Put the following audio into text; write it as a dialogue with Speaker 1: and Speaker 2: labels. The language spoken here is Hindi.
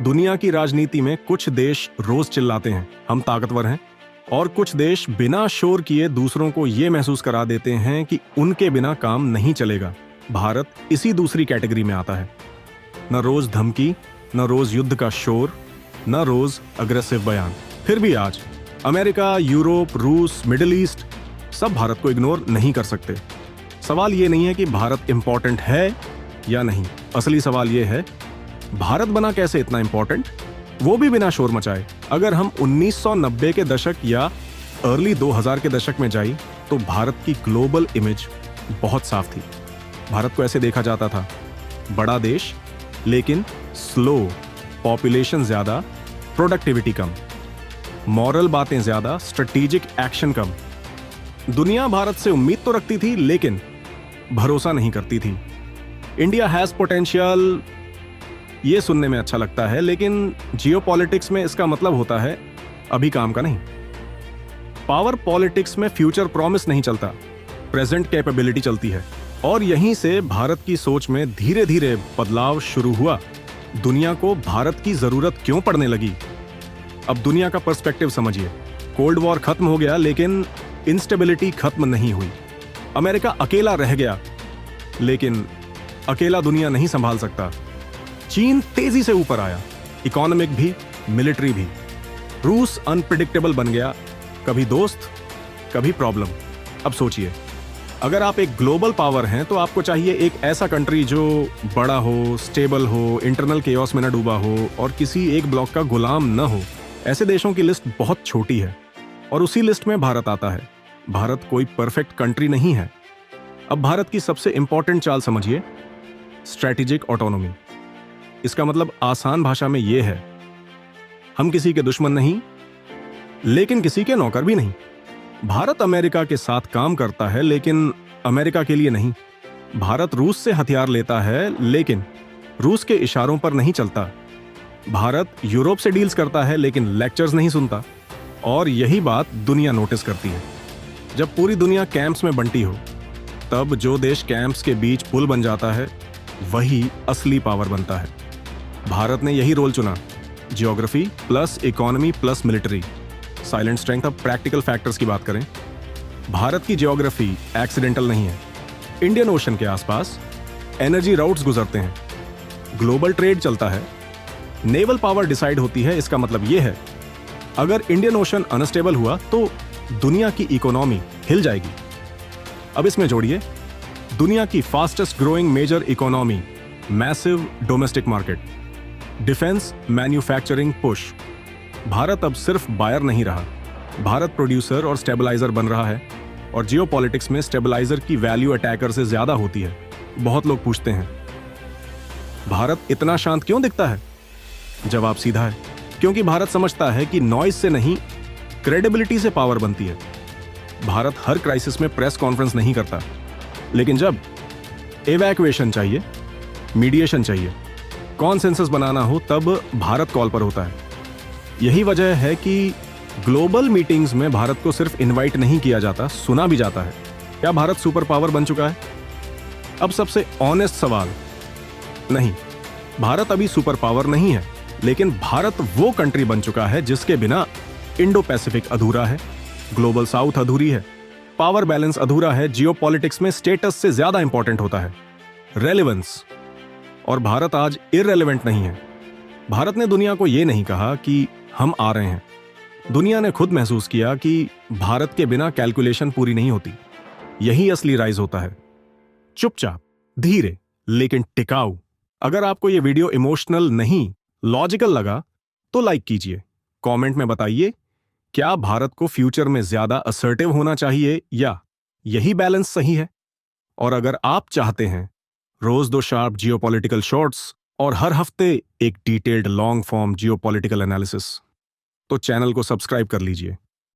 Speaker 1: दुनिया की राजनीति में कुछ देश रोज चिल्लाते हैं हम ताकतवर हैं, और कुछ देश बिना शोर किए दूसरों को यह महसूस करा देते हैं कि उनके बिना काम नहीं चलेगा। भारत इसी दूसरी कैटेगरी में आता है। न रोज धमकी, न रोज युद्ध का शोर, न रोज अग्रेसिव बयान। फिर भी आज अमेरिका, यूरोप, रूस, मिडिल ईस्ट सब भारत को इग्नोर नहीं कर सकते। सवाल ये नहीं है कि भारत इंपॉर्टेंट है या नहीं, असली सवाल ये है भारत बना कैसे इतना इंपॉर्टेंट, वो भी बिना शोर मचाए। अगर हम 1990 के दशक या अर्ली 2000 के दशक में जाए तो भारत की ग्लोबल इमेज बहुत साफ थी। भारत को ऐसे देखा जाता था, बड़ा देश लेकिन स्लो, पॉपुलेशन ज्यादा, प्रोडक्टिविटी कम, मॉरल बातें ज्यादा, स्ट्रेटेजिक एक्शन कम। दुनिया भारत से उम्मीद तो रखती थी लेकिन भरोसा नहीं करती थी। इंडिया हैज पोटेंशियल, ये सुनने में अच्छा लगता है, लेकिन जियोपॉलिटिक्स में इसका मतलब होता है अभी काम का नहीं। पावर पॉलिटिक्स में फ्यूचर प्रॉमिस नहीं चलता, प्रेजेंट कैपेबिलिटी चलती है। और यहीं से भारत की सोच में धीरे धीरे बदलाव शुरू हुआ। दुनिया को भारत की जरूरत क्यों पड़ने लगी? अब दुनिया का पर्सपेक्टिव समझिए। कोल्ड वॉर खत्म हो गया लेकिन इंस्टेबिलिटी खत्म नहीं हुई। अमेरिका अकेला रह गया लेकिन अकेला दुनिया नहीं संभाल सकता। चीन तेजी से ऊपर आया, इकोनॉमिक भी, मिलिट्री भी। रूस अनप्रिडिक्टेबल बन गया, कभी दोस्त कभी प्रॉब्लम। अब सोचिए, अगर आप एक ग्लोबल पावर हैं तो आपको चाहिए एक ऐसा कंट्री जो बड़ा हो, स्टेबल हो, इंटरनल केओस में न डूबा हो और किसी एक ब्लॉक का गुलाम न हो। ऐसे देशों की लिस्ट बहुत छोटी है और उसी लिस्ट में भारत आता है। भारत कोई परफेक्ट कंट्री नहीं है। अब भारत की सबसे इंपॉर्टेंट चाल समझिए, स्ट्रैटेजिक ऑटोनॉमी। इसका मतलब आसान भाषा में यह है, हम किसी के दुश्मन नहीं लेकिन किसी के नौकर भी नहीं। भारत अमेरिका के साथ काम करता है लेकिन अमेरिका के लिए नहीं। भारत रूस से हथियार लेता है लेकिन रूस के इशारों पर नहीं चलता। भारत यूरोप से डील्स करता है लेकिन लेक्चर्स नहीं सुनता। और यही बात दुनिया नोटिस करती है। जब पूरी दुनिया कैंप्स में बंटी हो तब जो देश कैंप्स के बीच पुल बन जाता है वही असली पावर बनता है। भारत ने यही रोल चुना, geography plus economy plus military, silent strength. अब प्रैक्टिकल फैक्टर्स की बात करें, भारत की जियोग्राफी एक्सीडेंटल नहीं है। इंडियन ओशन के आसपास एनर्जी राउट्स गुजरते हैं, ग्लोबल ट्रेड चलता है, नेवल पावर डिसाइड होती है। इसका मतलब यह है अगर इंडियन ओशन अनस्टेबल हुआ तो दुनिया की इकोनॉमी हिल जाएगी। अब इसमें जोड़िए दुनिया की fastest growing major economy, massive domestic market, defence manufacturing push. Bharat अब सिर्फ बायर नहीं रहा, भारत प्रोड्यूसर और स्टेबलाइजर बन रहा है। और जियोपॉलिटिक्स में स्टेबलाइजर की वैल्यू अटैकर से ज्यादा होती है। बहुत लोग पूछते हैं भारत इतना शांत क्यों दिखता है? जवाब सीधा है, क्योंकि भारत समझता है कि नॉइज से नहीं, क्रेडिबिलिटी से पावर बनती है। भारत हर क्राइसिस में प्रेस कॉन्फ्रेंस नहीं करता, लेकिन जब इवैक्यूएशन चाहिए, मीडिएशन चाहिए, कॉन्सेंसस बनाना हो तब भारत कॉल पर होता है। यही वजह है कि ग्लोबल मीटिंग्स में भारत को सिर्फ इनवाइट नहीं किया जाता, सुना भी जाता है। क्या भारत सुपर पावर बन चुका है? अब सबसे ऑनेस्ट सवाल, नहीं, भारत अभी सुपर पावर नहीं है, लेकिन भारत वो कंट्री बन चुका है जिसके बिना इंडो पैसिफिक अधूरा है, ग्लोबल साउथ अधूरी है, पावर बैलेंस अधूरा है, जियोपॉलिटिक्स में स्टेटस से ज्यादा इंपॉर्टेंट होता है रेलेवेंस। और भारत आज इररेलेवेंट नहीं है। भारत ने दुनिया को यह नहीं कहा कि हम आ रहे हैं, दुनिया ने खुद महसूस किया कि भारत के बिना कैलकुलेशन पूरी नहीं होती। यही असली राइज होता है, चुपचाप, धीरे लेकिन टिकाऊ। अगर आपको यह वीडियो इमोशनल नहीं, लॉजिकल लगा तो लाइक कीजिए, कमेंट में बताइए क्या भारत को फ्यूचर में ज्यादा असर्टिव होना चाहिए या यही बैलेंस सही है। और अगर आप चाहते हैं रोज 2 शार्प जियोपॉलिटिकल शॉर्ट्स और हर हफ्ते एक detailed long form geopolitical analysis, तो चैनल को सब्सक्राइब कर लीजिए।